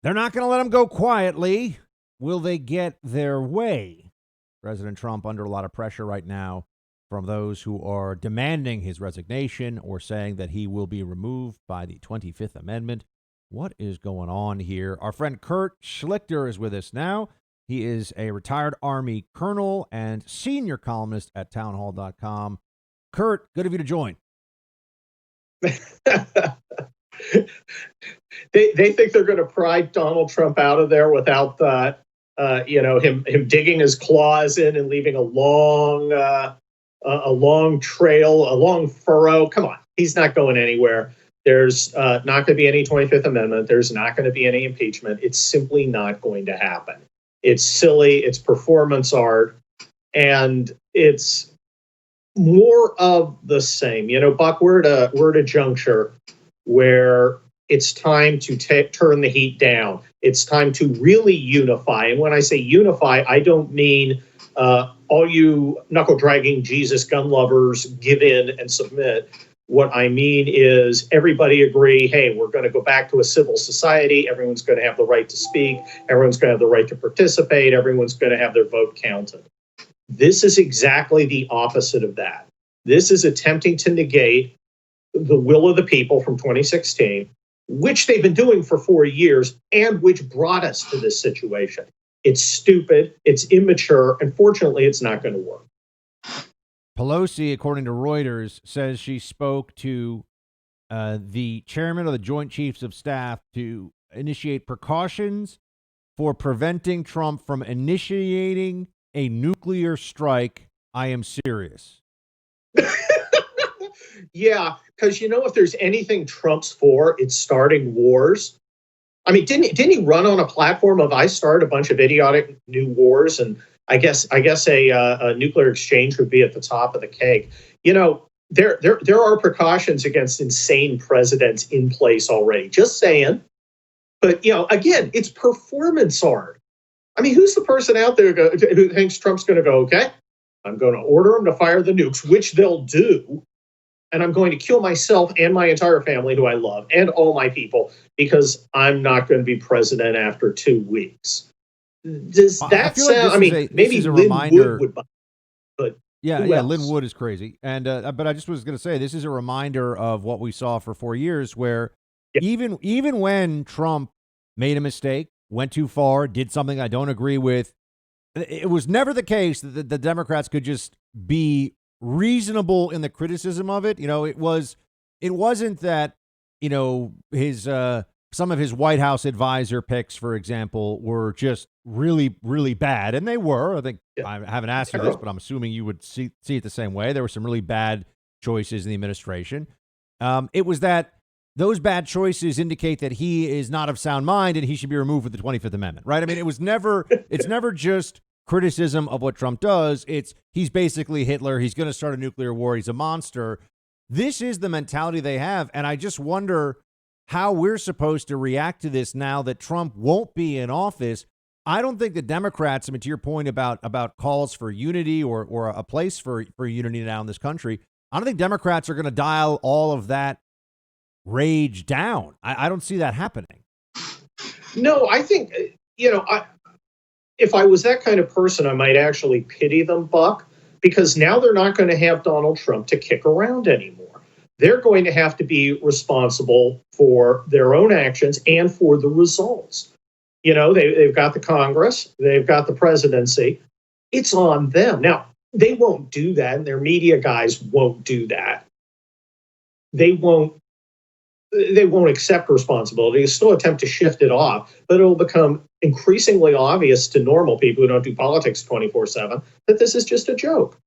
They're not going to let him go quietly. Will they get their way? President Trump under a lot of pressure right now from those who are demanding his resignation or saying that he will be removed by the 25th Amendment. What is going on here? Our friend Kurt Schlichter is with us now. He is a retired Army colonel and senior columnist at TownHall.com. Kurt, good of you to join. They think they're going to pry Donald Trump out of there without him digging his claws in and leaving a long trail, a long furrow. Come on, he's not going anywhere. There's not going to be any 25th Amendment. There's not going to be any impeachment. It's simply not going to happen. It's silly. It's performance art, and it's more of the same. Buck, we're at a juncture where it's time to turn the heat down. It's time to really unify. And when I say unify, I don't mean all you knuckle-dragging Jesus gun lovers give in and submit. What I mean is everybody agree, hey, we're going to go back to a civil society. Everyone's going to have the right to speak. Everyone's going to have the right to participate. Everyone's going to have their vote counted. This is exactly the opposite of that. This is attempting to negate the will of the people from 2016, which they've been doing for 4 years and which brought us to this situation. It's stupid. It's immature. And fortunately, it's not going to work. Pelosi, according to Reuters, says she spoke to the chairman of the Joint Chiefs of Staff to initiate precautions for preventing Trump from initiating a nuclear strike. I am serious. Yeah, because if there's anything Trump's for, it's starting wars. I mean, didn't he run on a platform of I start a bunch of idiotic new wars, and I guess a nuclear exchange would be at the top of the cake. There are precautions against insane presidents in place already. Just saying. But again, it's performance art. I mean, who's the person out there who thinks Trump's going to go, okay, I'm going to order them to fire the nukes, which they'll do. And I'm going to kill myself and my entire family, who I love, and all my people, because I'm not going to be president after 2 weeks. Does that sound? Maybe Lynn Wood would buy it, but yeah, Lynn Wood is crazy. And but I just was going to say, this is a reminder of what we saw for 4 years, where even when Trump made a mistake, went too far, did something I don't agree with, it was never the case that the Democrats could just be reasonable in the criticism of it. It wasn't that, his some of his White House advisor picks, for example, were just really, really bad. And they were. I think I haven't asked you this, but I'm assuming you would see it the same way. There were some really bad choices in the administration. It was that those bad choices indicate that he is not of sound mind and he should be removed with the 25th Amendment, right? I mean, it's never just criticism of what Trump does. He's basically Hitler. He's going to start a nuclear war. He's a monster. This is the mentality they have. And I just wonder how we're supposed to react to this now that Trump won't be in office. I don't think the Democrats, to your point about calls for unity or a place for unity now in this country, I don't think Democrats are going to dial all of that rage down. I don't see that happening. No, I think, if I was that kind of person, I might actually pity them, Buck, because now they're not going to have Donald Trump to kick around anymore. They're going to have to be responsible for their own actions and for the results. They've got the Congress, they've got the presidency. It's on them. Now, they won't do that, and their media guys won't do that. They won't accept responsibility. They'll still attempt to shift it off, but it'll become increasingly obvious to normal people who don't do politics 24/7 that this is just a joke.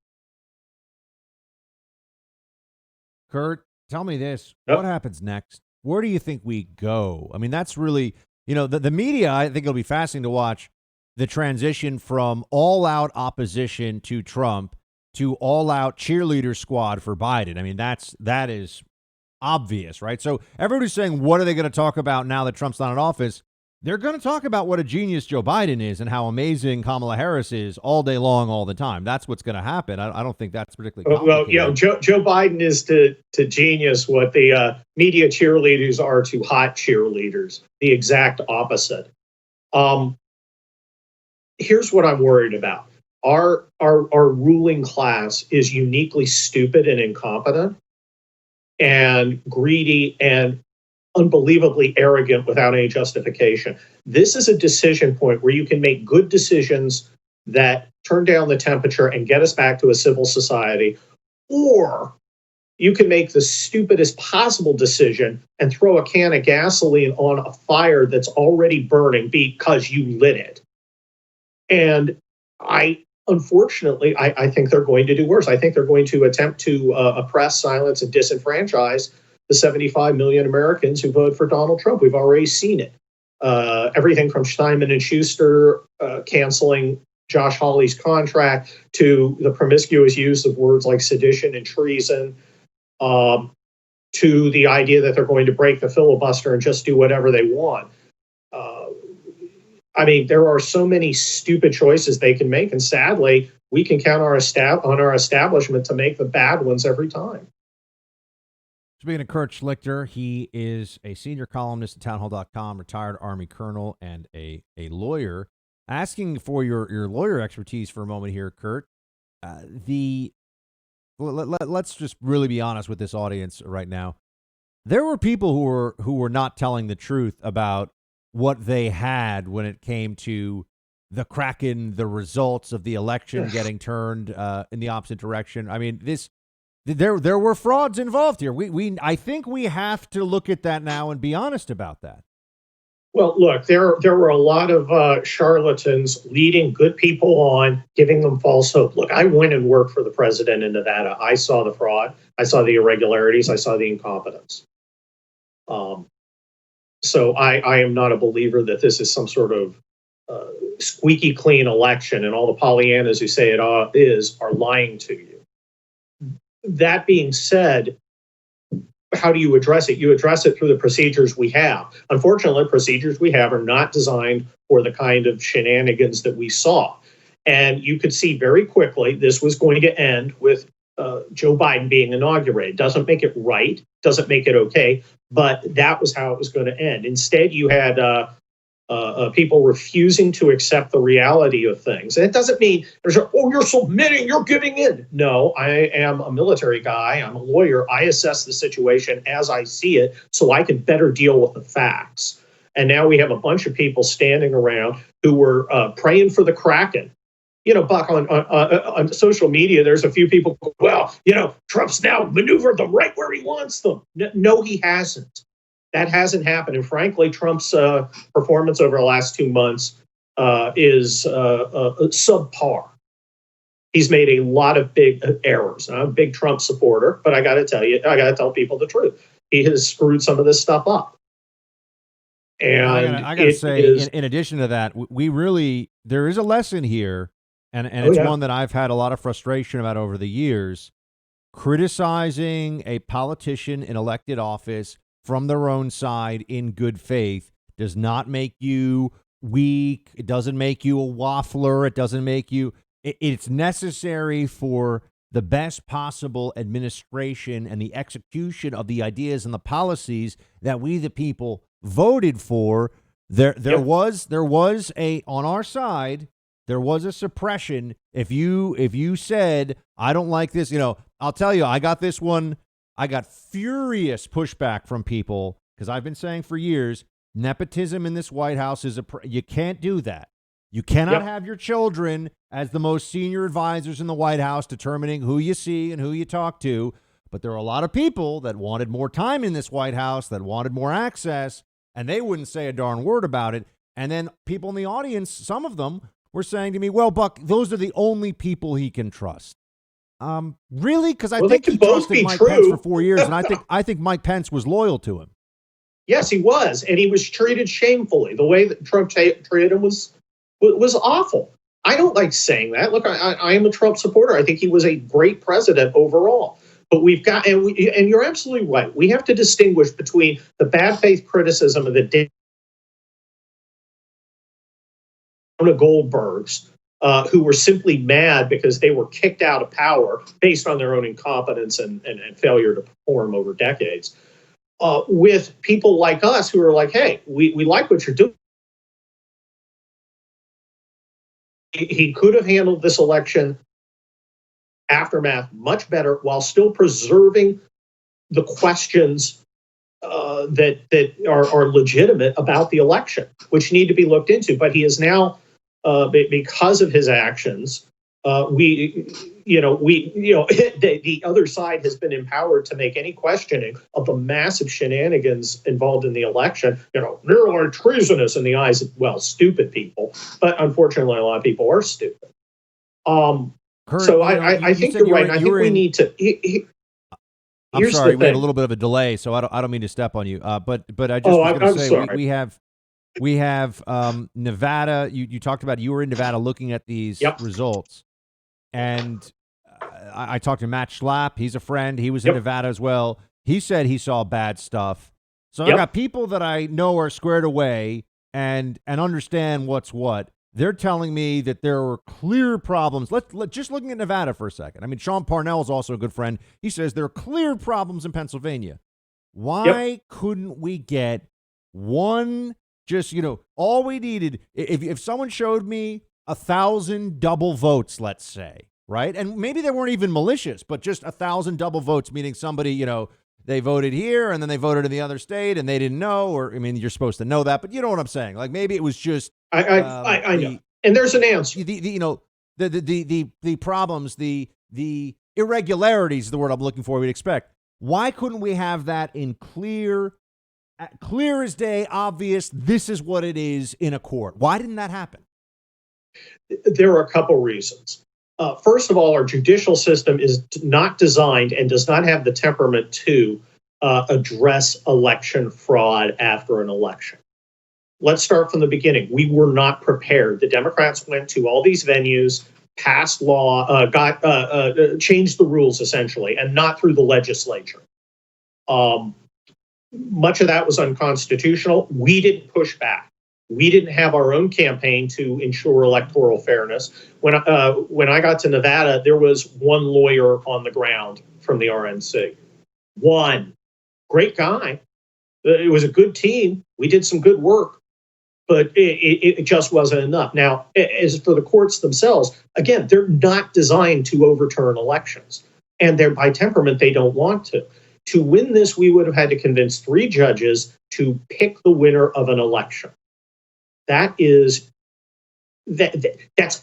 Kurt, tell me this. What happens next? Where do you think we go? I mean, that's really, the media, I think it'll be fascinating to watch the transition from all-out opposition to Trump to all-out cheerleader squad for Biden. I mean, that is obvious, right? So everybody's saying, what are they going to talk about now that Trump's not in office? They're going to talk about what a genius Joe Biden is and how amazing Kamala Harris is all day long, all the time. That's what's going to happen. I don't think that's particularly complicated. Well, Joe Biden is to genius what the media cheerleaders are to hot cheerleaders. The exact opposite. Here's what I'm worried about. Our ruling class is uniquely stupid and incompetent and greedy and unbelievably arrogant without any justification. This is a decision point where you can make good decisions that turn down the temperature and get us back to a civil society, or you can make the stupidest possible decision and throw a can of gasoline on a fire that's already burning because you lit it. And unfortunately, I think they're going to do worse. I think they're going to attempt to oppress, silence, and disenfranchise the 75 million Americans who voted for Donald Trump. We've already seen it. Everything from Steinman and Schuster canceling Josh Hawley's contract to the promiscuous use of words like sedition and treason, to the idea that they're going to break the filibuster and just do whatever they want. I mean, there are so many stupid choices they can make, and sadly, we can count on our establishment to make the bad ones every time. Speaking of Kurt Schlichter, he is a senior columnist at TownHall.com, retired Army colonel, and a lawyer. Asking for your lawyer expertise for a moment here, Kurt. Let's just really be honest with this audience right now. There were people who were not telling the truth about what they had when it came to the Kraken, the results of the election getting turned in the opposite direction. I mean, there were frauds involved here. I think we have to look at that now and be honest about that. Well, look, there were a lot of charlatans leading good people on, giving them false hope. Look, I went and worked for the president in Nevada. I saw the fraud. I saw the irregularities. I saw the incompetence. So I am not a believer that this is some sort of squeaky clean election and all the Pollyannas who say it are lying to you. That being said, how do you address it? You address it through the procedures we have. Unfortunately, procedures we have are not designed for the kind of shenanigans that we saw. And you could see very quickly this was going to end with Joe Biden being inaugurated. Doesn't make it right, doesn't make it okay, but that was how it was going to end. Instead, you had people refusing to accept the reality of things. And it doesn't mean you're submitting, you're giving in. No, I am a military guy. I'm a lawyer. I assess the situation as I see it so I can better deal with the facts. And now we have a bunch of people standing around who were praying for the Kraken. You know, Buck, on social media, there's a few people, well, Trump's now maneuvered them right where he wants them. No, he hasn't. That hasn't happened. And frankly, Trump's performance over the last 2 months is subpar. He's made a lot of big errors. I'm a big Trump supporter, but I got to tell people the truth. He has screwed some of this stuff up. And I got to say, in addition to that, there is a lesson here, and it's one that I've had a lot of frustration about over the years. Criticizing a politician in elected office from their own side in good faith does not make you weak. It doesn't make you a waffler. It doesn't make you. It's necessary for the best possible administration and the execution of the ideas and the policies that we, the people, voted for. There was on our side. There was a suppression. If you said, I don't like this, I'll tell you, I got this one. I got furious pushback from people because I've been saying for years, nepotism in this White House you can't do that. You cannot have your children as the most senior advisors in the White House determining who you see and who you talk to. But there are a lot of people that wanted more time in this White House, that wanted more access, and they wouldn't say a darn word about it. And then people in the audience, some of them were saying to me, well, Buck, those are the only people he can trust. Really? Because I think he trusted Mike Pence for 4 years, and I think Mike Pence was loyal to him. Yes, he was, and he was treated shamefully. The way that Trump treated him was awful. I don't like saying that. Look, I am a Trump supporter. I think he was a great president overall. But we've got, and you're absolutely right. We have to distinguish between the bad faith criticism of the Goldbergs, who were simply mad because they were kicked out of power based on their own incompetence and failure to perform over decades, with people like us who are like, hey, we like what you're doing. He could have handled this election aftermath much better while still preserving the questions that are legitimate about the election, which need to be looked into. But he is now, because of his actions, the other side has been empowered to make any questioning of the massive shenanigans involved in the election, nearly treasonous in the eyes of, well, stupid people. But unfortunately, a lot of people are stupid. Kurt, so I think you're right. I think we need to. I'm sorry, we had a little bit of a delay, so I don't mean to step on you. But I just was going to say we have Nevada. You talked about you were in Nevada looking at these results, and I talked to Matt Schlapp. He's a friend. He was in Nevada as well. He said he saw bad stuff. So I got people that I know are squared away and understand what's what. They're telling me that there were clear problems. Let's just looking at Nevada for a second. I mean, Sean Parnell is also a good friend. He says there are clear problems in Pennsylvania. Why couldn't we get one? Just, all we needed, if someone showed me 1,000 double votes, let's say, right? And maybe they weren't even malicious, but just 1,000 double votes, meaning somebody, they voted here and then they voted in the other state and they didn't know, or, I mean, you're supposed to know that, but you know what I'm saying? Like maybe it was just. I know. And there's an answer. The problems, the irregularities is the word I'm looking for, we'd expect. Why couldn't we have that in clear as day, obvious, this is what it is in a court? Why didn't that happen? There are a couple reasons. First of all, our judicial system is not designed and does not have the temperament to address election fraud after an election. Let's start from the beginning. We were not prepared. The Democrats went to all these venues, passed law, changed the rules essentially, and not through the legislature. Much of that was unconstitutional. We didn't push back. We didn't have our own campaign to ensure electoral fairness. When I got to Nevada, there was one lawyer on the ground from the RNC. One. Great guy. It was a good team. We did some good work. But it just wasn't enough. Now, as for the courts themselves, again, they're not designed to overturn elections. And they're by temperament, they don't want to. To win this, we would have had to convince 3 judges to pick the winner of an election. That's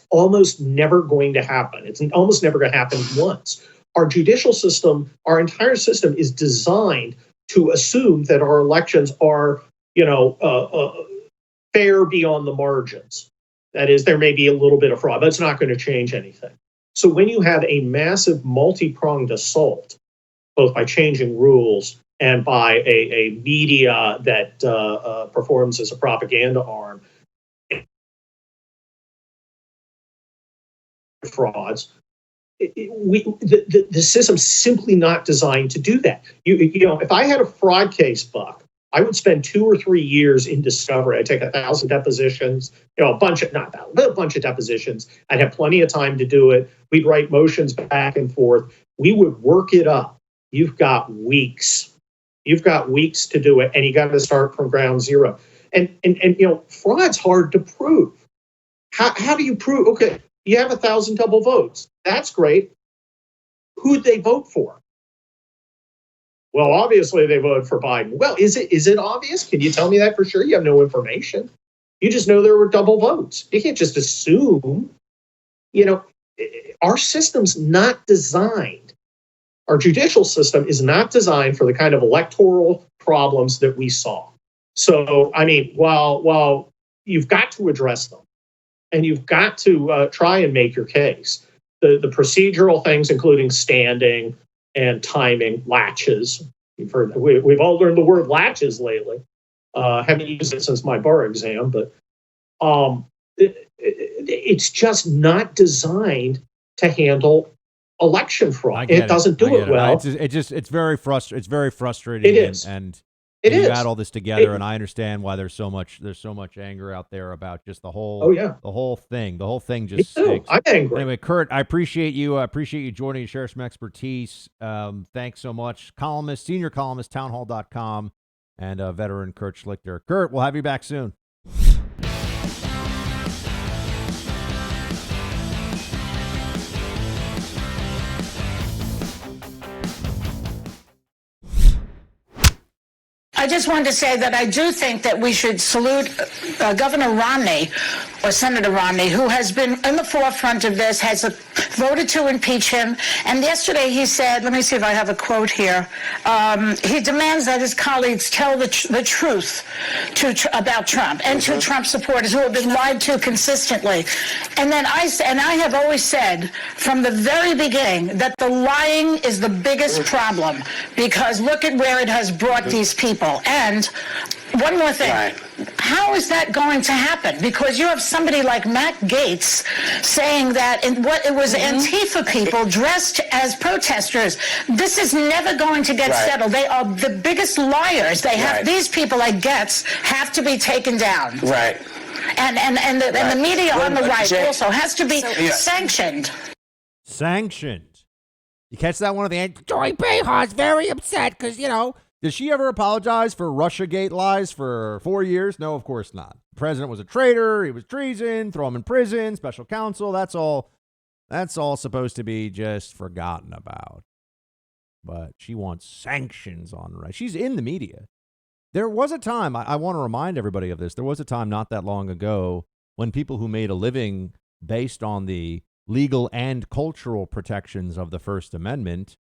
almost never going to happen. It's almost never going to happen once. Our judicial system, our entire system is designed to assume that our elections are, fair beyond the margins. That is, there may be a little bit of fraud, but it's not going to change anything. So when you have a massive multi-pronged assault, both by changing rules and by a media that performs as a propaganda arm, frauds, the system's simply not designed to do that. If I had a fraud case, Buck, I would spend 2 or 3 years in discovery. I'd take 1,000 depositions, a bunch of depositions. I'd have plenty of time to do it. We'd write motions back and forth. We would work it up. You've got weeks. You've got weeks to do it, and you got to start from ground zero. And fraud's hard to prove. How do you prove? Okay, you have 1,000 double votes. That's great. Who'd they vote for? Well, obviously they voted for Biden. Well, is it obvious? Can you tell me that for sure? You have no information. You just know there were double votes. You can't just assume. Our system's not designed. Our judicial system is not designed for the kind of electoral problems that we saw. So, I mean, while you've got to address them, and you've got to try and make your case, the procedural things, including standing and timing, latches. We've all learned the word latches lately. Haven't used it since my bar exam, but it's just not designed to handle election fraud. It doesn't do it well. It's very frustrating. It's very frustrating. It is. And It You is. add all this together, and I understand why there's so much anger out there about just the whole the whole thing. The whole thing just stinks. I'm angry. Anyway, Kurt, I appreciate you. I appreciate you joining and share some expertise. Thanks so much. Senior columnist, townhall.com, and veteran Kurt Schlichter. Kurt, we'll have you back soon. I just wanted to say that I do think that we should salute Governor Romney, or Senator Romney, who has been in the forefront of this, has voted to impeach him. And yesterday he said, let me see if I have a quote here, he demands that his colleagues tell the truth about Trump and to Trump supporters who have been lied to consistently. And then I have always said from the very beginning that the lying is the biggest problem, because look at where it has brought these people. And one more thing. Right. How is that going to happen? Because you have somebody like Matt Gaetz saying that it was Antifa people dressed as protesters. This is never going to get settled. They are the biggest liars. They have these people like Gaetz have to be taken down. Right. And the media on the right also has to be sanctioned. Sanctioned. You catch that one at the end? Joy Behar's very upset because, did she ever apologize for Russiagate lies for 4 years? No, of course not. The president was a traitor. He was treason. Throw him in prison. Special counsel. That's all supposed to be just forgotten about. But she wants sanctions on right. She's in the media. There was a time, I want to remind everybody of this. There was a time not that long ago when people who made a living based on the legal and cultural protections of the First Amendment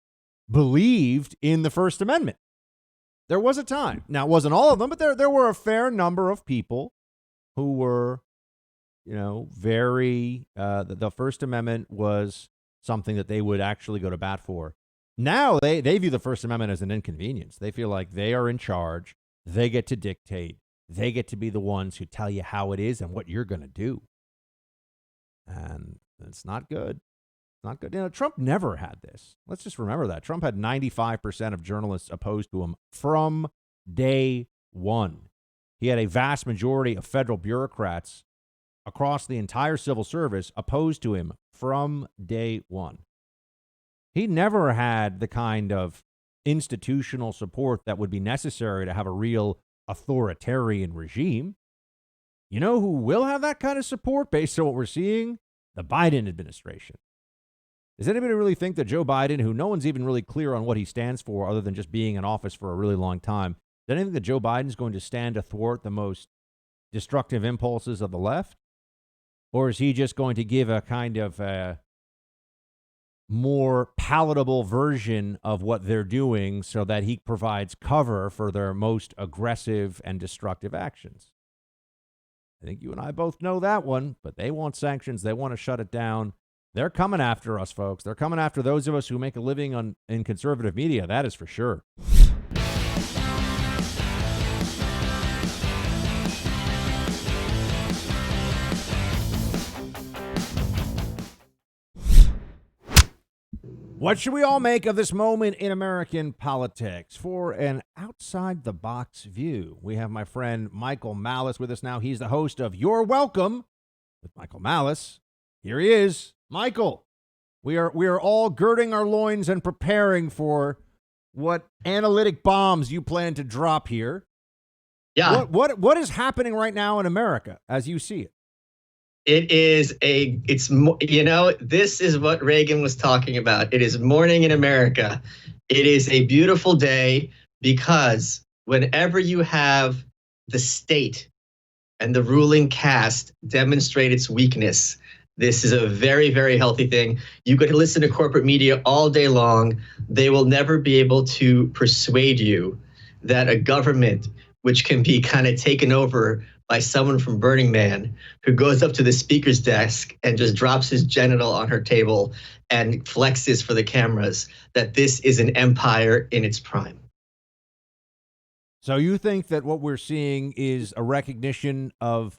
believed in the First Amendment. There was a time. Now, it wasn't all of them, but there were a fair number of people who were, very, the First Amendment was something that they would actually go to bat for. Now, they view the First Amendment as an inconvenience. They feel like they are in charge. They get to dictate. They get to be the ones who tell you how it is and what you're going to do. And it's not good. Not good. Trump never had this. Let's just remember that. Trump had 95% of journalists opposed to him from day one. He had a vast majority of federal bureaucrats across the entire civil service opposed to him from day one. He never had the kind of institutional support that would be necessary to have a real authoritarian regime. You know who will have that kind of support based on what we're seeing? The Biden administration. Does anybody really think that Joe Biden, who no one's even really clear on what he stands for other than just being in office for a really long time, does anyone think that Joe Biden is going to stand to thwart the most destructive impulses of the left? Or is he just going to give a kind of a more palatable version of what they're doing so that he provides cover for their most aggressive and destructive actions? I think you and I both know that one, but they want sanctions. They want to shut it down. They're coming after us, folks. They're coming after those of us who make a living in conservative media. That is for sure. What should we all make of this moment in American politics? For an outside-the-box view, we have my friend Michael Malice with us now. He's the host of You're Welcome with Michael Malice. Here he is. Michael, we are all girding our loins and preparing for what analytic bombs you plan to drop here. Yeah. What is happening right now in America as you see it? This is what Reagan was talking about. It is morning in America. It is a beautiful day because whenever you have the state and the ruling caste demonstrate its weakness, this is a very, very healthy thing. You could listen to corporate media all day long. They will never be able to persuade you that a government which can be kind of taken over by someone from Burning Man who goes up to the speaker's desk and just drops his genital on her table and flexes for the cameras, that this is an empire in its prime. So you think that what we're seeing is a recognition of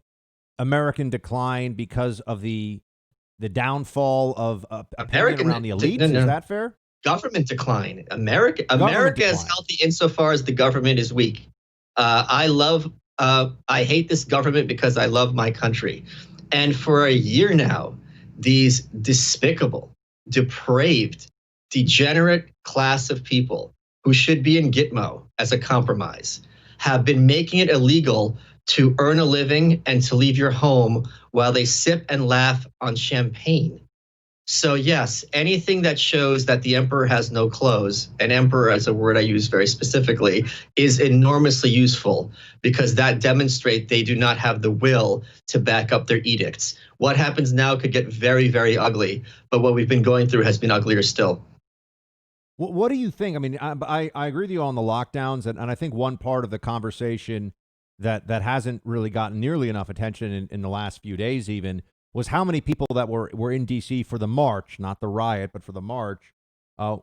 American decline because of the downfall of opinion around the elites? No. Is that fair? Government decline. America is healthy insofar as the government is weak. I hate this government because I love my country. And for a year now, these despicable, depraved, degenerate class of people who should be in Gitmo as a compromise have been making it illegal to earn a living and to leave your home while they sip and laugh on champagne. So yes, anything that shows that the emperor has no clothes, and emperor as a word I use very specifically, is enormously useful because that demonstrates they do not have the will to back up their edicts. What happens now could get very, very ugly, but what we've been going through has been uglier still. What do you think? I mean, I agree with you on the lockdowns, and I think one part of the conversation that hasn't really gotten nearly enough attention in the last few days even was how many people that were in D.C. for the march, not the riot, but for the march,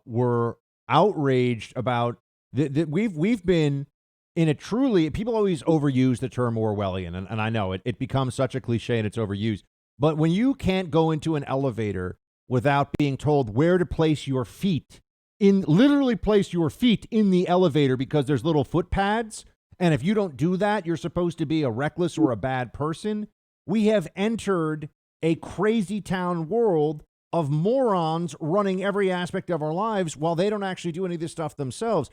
were outraged about that we've been in a truly, people always overuse the term Orwellian, and I know it becomes such a cliche and it's overused. But when you can't go into an elevator without being told where to place your feet, literally place your feet in the elevator because there's little foot pads, and if you don't do that, you're supposed to be a reckless or a bad person. We have entered a crazy town world of morons running every aspect of our lives while they don't actually do any of this stuff themselves.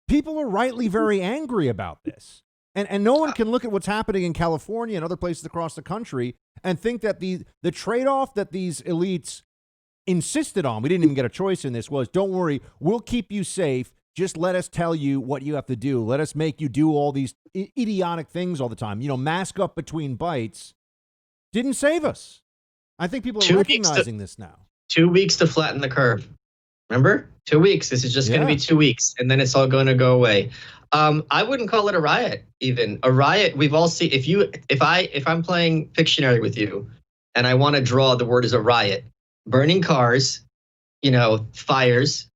People are rightly very angry about this. And no one can look at what's happening in California and other places across the country and think that the trade-off that these elites insisted on, we didn't even get a choice in this, was, don't worry, we'll keep you safe. Just let us tell you what you have to do. Let us make you do all these idiotic things all the time. Mask up between bites. Didn't save us. I think people are recognizing this now. 2 weeks to flatten the curve. Remember? 2 weeks. This is just going to be 2 weeks, and then it's all going to go away. I wouldn't call it a riot. Even a riot, we've all seen. If I'm playing Pictionary with you, and I want to draw the word as a riot, burning cars, fires,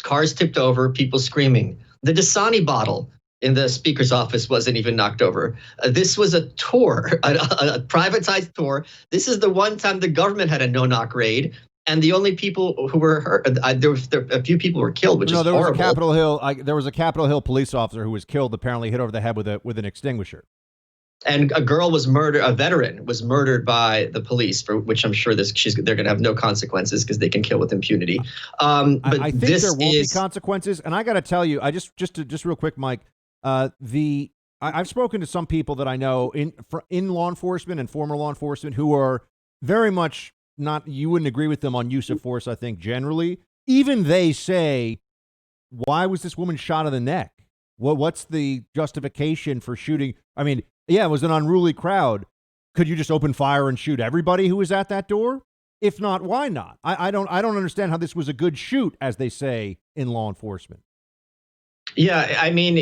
cars tipped over, people screaming. The Dasani bottle in the speaker's office wasn't even knocked over. This was a tour, a privatized tour. This is the one time the government had a no-knock raid, and the only people who were hurt, there were a few people were killed, which is horrible. There was a Capitol Hill police officer who was killed, apparently hit over the head with an extinguisher. And a girl was murdered. A veteran was murdered by the police, for which I'm sure they're going to have no consequences because they can kill with impunity. But I think there won't be consequences. And I got to tell you, just real quick, Mike. I've spoken to some people that I know in law enforcement and former law enforcement who are very much not. You wouldn't agree with them on use of force. I think generally, even they say, "Why was this woman shot in the neck? What's the justification for shooting?" I mean, yeah, it was an unruly crowd. Could you just open fire and shoot everybody who was at that door? If not, why not? I don't understand how this was a good shoot, as they say in law enforcement. Yeah, I mean,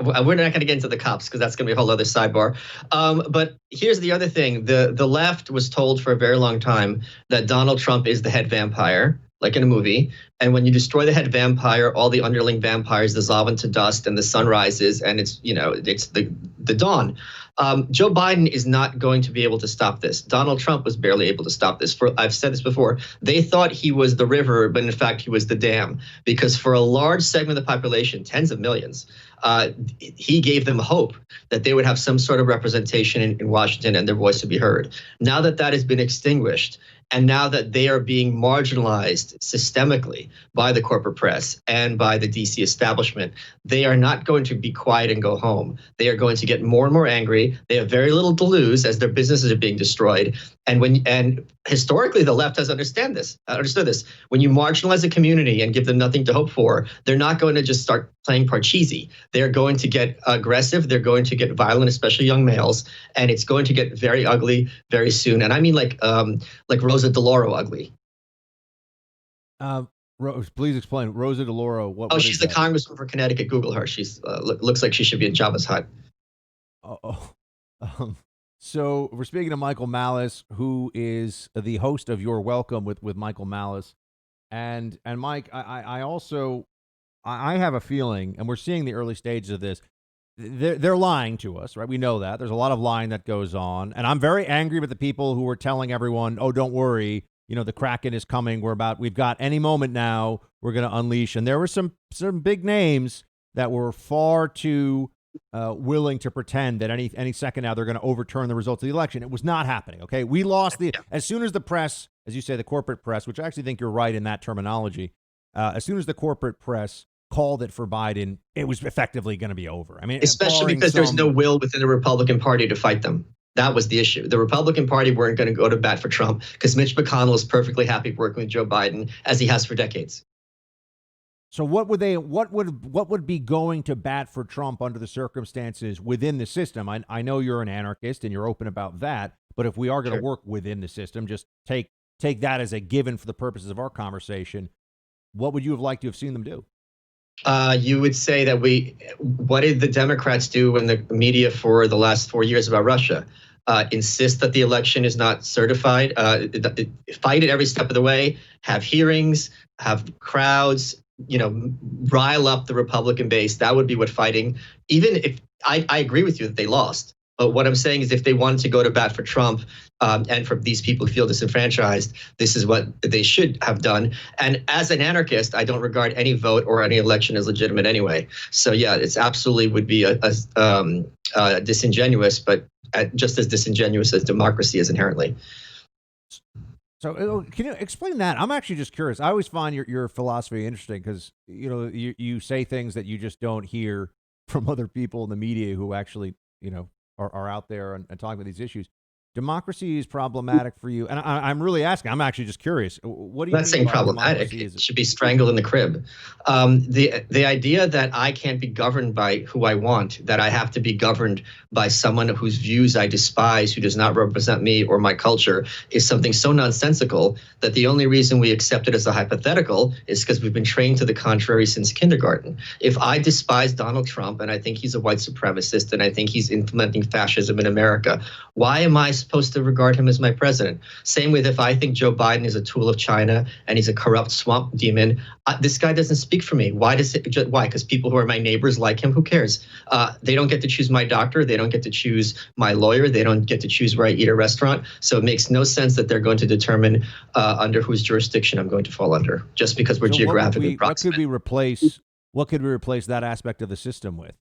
we're not going to get into the cops because that's going to be a whole other sidebar. But here's the other thing. The left was told for a very long time that Donald Trump is the head vampire, like in a movie. And when you destroy the head vampire, all the underling vampires dissolve into dust and the sun rises and it's the dawn. Joe Biden is not going to be able to stop this. Donald Trump was barely able to stop this. I've said this before. They thought he was the river, but in fact, he was the dam. Because for a large segment of the population, tens of millions, he gave them hope that they would have some sort of representation in Washington and their voice would be heard. Now that has been extinguished, and now that they are being marginalized systemically by the corporate press and by the DC establishment, they are not going to be quiet and go home. They are going to get more and more angry. They have very little to lose as their businesses are being destroyed. And historically, the left has understood this. When you marginalize a community and give them nothing to hope for, they're not going to just start playing Parcheesi. They're going to get aggressive. They're going to get violent, especially young males, and it's going to get very ugly very soon. And I mean like Rosa DeLauro ugly. Please explain. Rosa DeLauro. What she's the congresswoman for Connecticut. Google her. She's looks like she should be in Jabba's hut. So we're speaking to Michael Malice, who is the host of Your Welcome with Michael Malice. And Mike, I also have a feeling, and we're seeing the early stages of this, they're lying to us, right? We know that. There's a lot of lying that goes on. And I'm very angry with the people who are telling everyone, oh, don't worry, the Kraken is coming. We've got any moment now, we're going to unleash. And there were some big names that were far too willing to pretend that any second now they're going to overturn the results of the election. It was not happening. Okay, we lost as soon as the press, as you say, the corporate press, which I actually think you're right in that terminology. As soon as the corporate press called it for Biden, it was effectively going to be over. I mean, especially because there's no will within the Republican Party to fight them. That was the issue. The Republican Party weren't going to go to bat for Trump because Mitch McConnell is perfectly happy working with Joe Biden as he has for decades. So what would be going to bat for Trump under the circumstances within the system? I know you're an anarchist and you're open about that, but if we are going to work within the system, just take that as a given for the purposes of our conversation. What would you have liked to have seen them do? You would say that what did the Democrats do in the media for the last 4 years about Russia? Insist that the election is not certified, fight it every step of the way, have hearings, have crowds, rile up the Republican base. That would be what fighting, even if I agree with you that they lost. But what I'm saying is if they wanted to go to bat for Trump and for these people who feel disenfranchised, this is what they should have done. And as an anarchist, I don't regard any vote or any election as legitimate anyway. So, yeah, it's absolutely would be a disingenuous, but just as disingenuous as democracy is inherently. So can you explain that? I'm actually just curious. I always find your philosophy interesting because, you say things that you just don't hear from other people in the media who actually, are out there and talking about these issues. Democracy is problematic for you. And I'm really asking, I'm actually just curious. What do you mean? I'm not saying problematic. It should be strangled in the crib. The idea that I can't be governed by who I want, that I have to be governed by someone whose views I despise, who does not represent me or my culture, is something so nonsensical that the only reason we accept it as a hypothetical is because we've been trained to the contrary since kindergarten. If I despise Donald Trump and I think he's a white supremacist and I think he's implementing fascism in America, why am I supposed to regard him as my president? Same with if I think Joe Biden is a tool of China and he's a corrupt swamp demon, this guy doesn't speak for me. Why? Because people who are my neighbors like him. Who cares? They don't get to choose my doctor. They don't get to choose my lawyer. They don't get to choose where I eat at a restaurant. So it makes no sense that they're going to determine under whose jurisdiction I'm going to fall under, just because we're geographically proximate. What could we replace that aspect of the system with?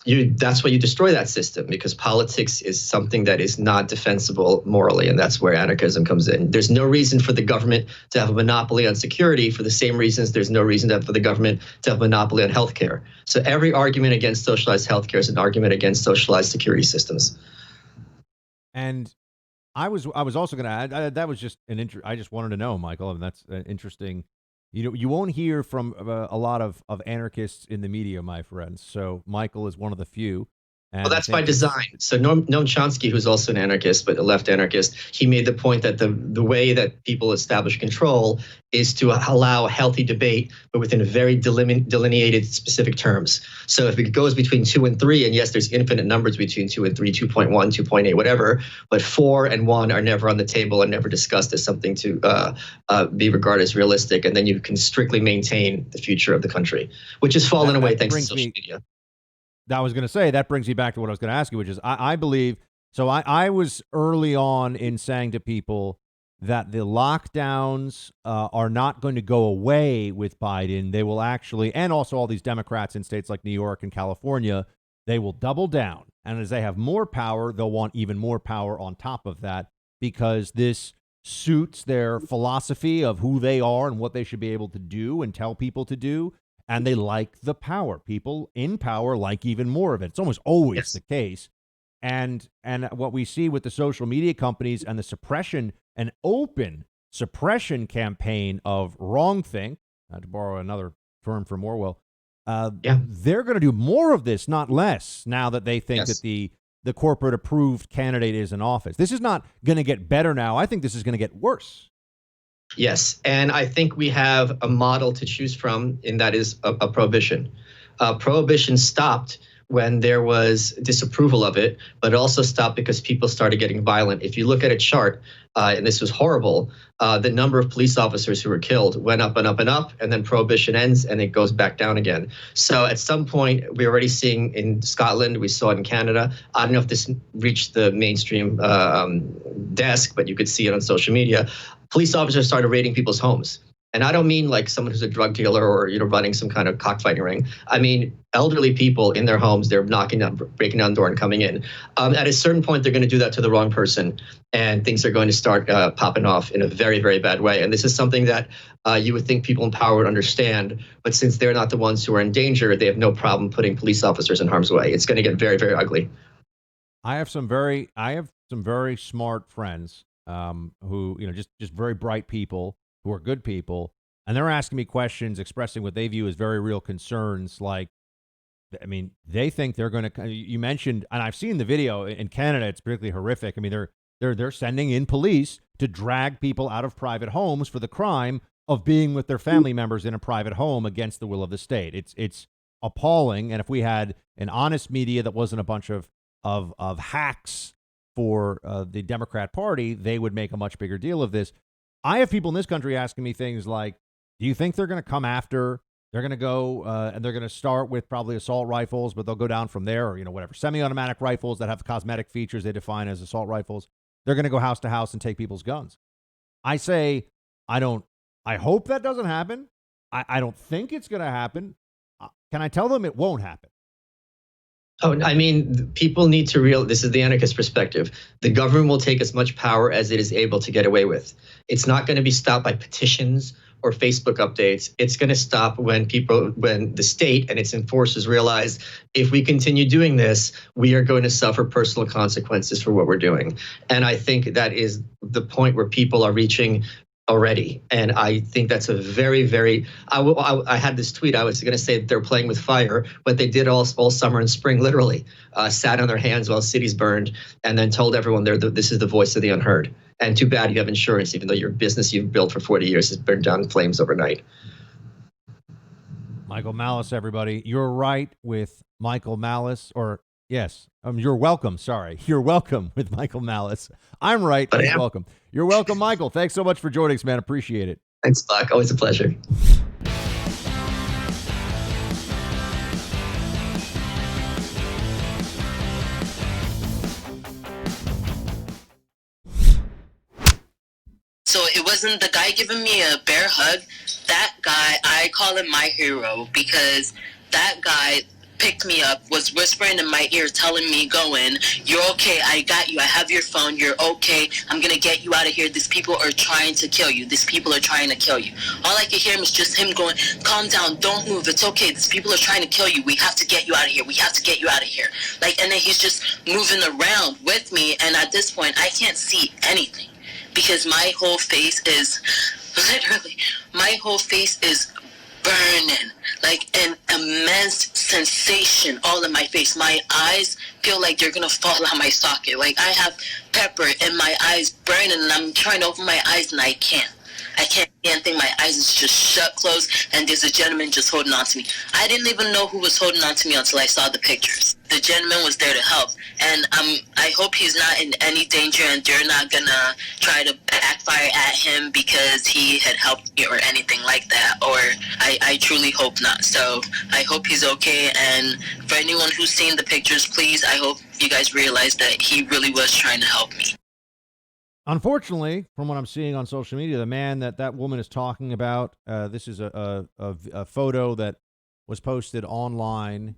That's why you destroy that system, because politics is something that is not defensible morally, and that's where anarchism comes in. There's no reason for the government to have a monopoly on security for the same reasons there's no reason for the government to have a monopoly on healthcare. So every argument against socialized healthcare is an argument against socialized security systems. And I was also going to add, that was just I just wanted to know, Michael, and that's interesting. You won't hear from a lot of anarchists in the media, my friends. So Michael is one of the few. Well, that's by design. So Noam Chomsky, who's also an anarchist, but a left anarchist, he made the point that the way that people establish control is to allow healthy debate, but within very delineated specific terms. So if it goes between 2 and 3, and yes, there's infinite numbers between 2 and 3, 2.1, 2.8, whatever, but 4 and 1 are never on the table and never discussed as something to be regarded as realistic. And then you can strictly maintain the future of the country, which has fallen away thanks to social media. I was going to say, that brings me back to what I was going to ask you, which is I believe, so I was early on in saying to people that the lockdowns are not going to go away with Biden. They will actually, and also all these Democrats in states like New York and California, they will double down. And as they have more power, they'll want even more power on top of that, because this suits their philosophy of who they are and what they should be able to do and tell people to do. And they like the power. People in power like even more of it. It's almost always the case. And what we see with the social media companies and the suppression, an open suppression campaign of wrongthink, to borrow another term from Orwell, they're going to do more of this, not less, now that they think that the corporate approved candidate is in office. This is not going to get better now. I think this is going to get worse. Yes, and I think we have a model to choose from, and that is a prohibition. Prohibition stopped when there was disapproval of it, but it also stopped because people started getting violent. If you look at a chart, and this was horrible, the number of police officers who were killed went up and up and up, and then prohibition ends and it goes back down again. So at some point, we're already seeing in Scotland, we saw it in Canada. I don't know if this reached the mainstream desk, but you could see it on social media. Police officers started raiding people's homes. And I don't mean like someone who's a drug dealer or, running some kind of cockfighting ring. I mean, elderly people in their homes, they're breaking down the door and coming in. At a certain point, they're going to do that to the wrong person, and things are going to start popping off in a very, very bad way. And this is something that you would think people in power would understand, but since they're not the ones who are in danger, they have no problem putting police officers in harm's way. It's going to get very, very ugly. I have some very smart friends who, just very bright people who are good people, and they're asking me questions, expressing what they view as very real concerns. Like, I mean, they think they're going to. You mentioned, and I've seen the video in Canada. It's particularly horrific. I mean, they're sending in police to drag people out of private homes for the crime of being with their family members in a private home against the will of the state. It's appalling. And if we had an honest media that wasn't a bunch of hacks for the Democrat Party, they would make a much bigger deal of this. I have people in this country asking me things like, do you think they're going to come after? They're going to go and they're going to start with probably assault rifles, but they'll go down from there, or, whatever, semi-automatic rifles that have cosmetic features they define as assault rifles. They're going to go house to house and take people's guns. I say, I hope that doesn't happen. I don't think it's going to happen. Can I tell them it won't happen? Oh, I mean, people need to this is the anarchist perspective. The government will take as much power as it is able to get away with. It's not going to be stopped by petitions or Facebook updates. It's going to stop when the state and its enforcers realize if we continue doing this, we are going to suffer personal consequences for what we're doing. And I think that is the point where people are reaching already. And I think that's a very, very, I had this tweet. I was going to say that they're playing with fire, but they did all summer and spring, literally sat on their hands while cities burned and then told everyone this is the voice of the unheard. And too bad you have insurance, even though your business you've built for 40 years has burned down in flames overnight. Michael Malus, everybody. You're right with Michael Malus, or yes, you're welcome. Sorry. You're welcome with Michael Malus. I'm right. But you're welcome. You're welcome, Michael. Thanks so much for joining us, man. Appreciate it. Thanks, Buck. Always a pleasure. So it wasn't the guy giving me a bear hug. That guy, I call him my hero because that guy picked me up, was whispering in my ear, telling me, go in, you're okay, I got you, I have your phone, you're okay, I'm gonna get you out of here, these people are trying to kill you, these people are trying to kill you. All I could hear is just him going, calm down, don't move, it's okay, these people are trying to kill you, we have to get you out of here, we have to get you out of here. Like, and then he's just moving around with me, and at this point, I can't see anything, because my whole face is, literally, my whole face is burning, like an immense sensation all in my face. My eyes feel like they're gonna fall out my socket. Like I have pepper in my eyes burning, and I'm trying to open my eyes and I can't see anything. My eyes is just shut closed, and there's a gentleman just holding on to me. I didn't even know who was holding on to me until I saw the pictures. The gentleman was there to help, and I hope he's not in any danger and they're not gonna try to backfire at him because he had helped me or anything like that, or I truly hope not. So I hope he's okay, and for anyone who's seen the pictures, please, I hope you guys realize that he really was trying to help me. Unfortunately, from what I'm seeing on social media, the man that woman is talking about, this is a photo that was posted online.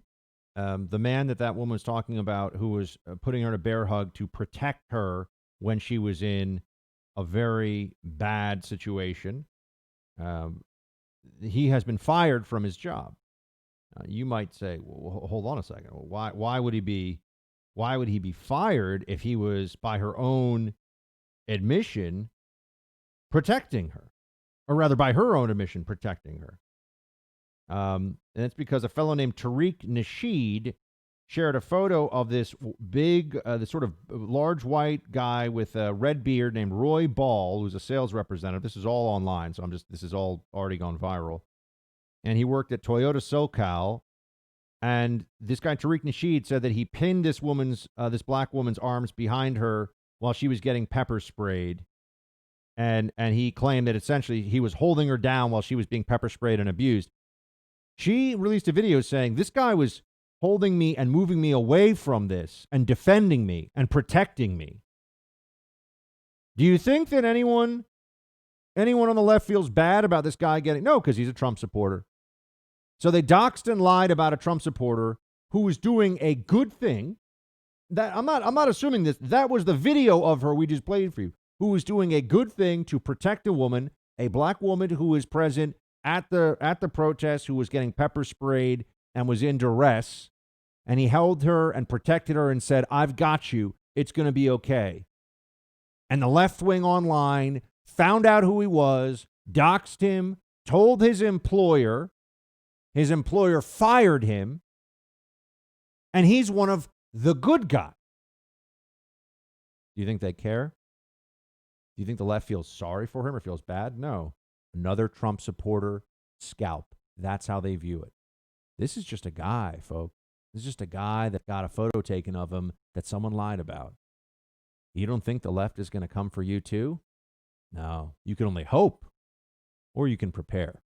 The man that woman was talking about, who was putting her in a bear hug to protect her when she was in a very bad situation, he has been fired from his job. You might say, well, hold on a second. Why would he be fired if he was, by her own admission, protecting her, or rather by her own admission, protecting her? And it's because a fellow named Tariq Nasheed shared a photo of this big, this sort of large white guy with a red beard named Roy Ball, who's a sales representative. This is all online, so this is all already gone viral. And he worked at Toyota SoCal. And this guy, Tariq Nasheed, said that he pinned this black woman's arms behind her while she was getting pepper sprayed. And he claimed that essentially he was holding her down while she was being pepper sprayed and abused. She released a video saying this guy was holding me and moving me away from this and defending me and protecting me. Do you think that anyone anyone on the left feels bad about this guy getting, no, because he's a Trump supporter. So they doxed and lied about a Trump supporter who was doing a good thing. That I'm not assuming this. That was the video of her we just played for you, who was doing a good thing to protect a woman, a black woman who was present at the protest, who was getting pepper sprayed and was in duress. And he held her and protected her and said, "I've got you. It's going to be okay." And the left wing online found out who he was, doxed him, told his employer fired him, and he's one of the good guys. Do you think they care? Do you think the left feels sorry for him or feels bad? No. Another Trump supporter, scalp. That's how they view it. This is just a guy, folks. This is just a guy that got a photo taken of him that someone lied about. You don't think the left is going to come for you too? No. You can only hope, or you can prepare.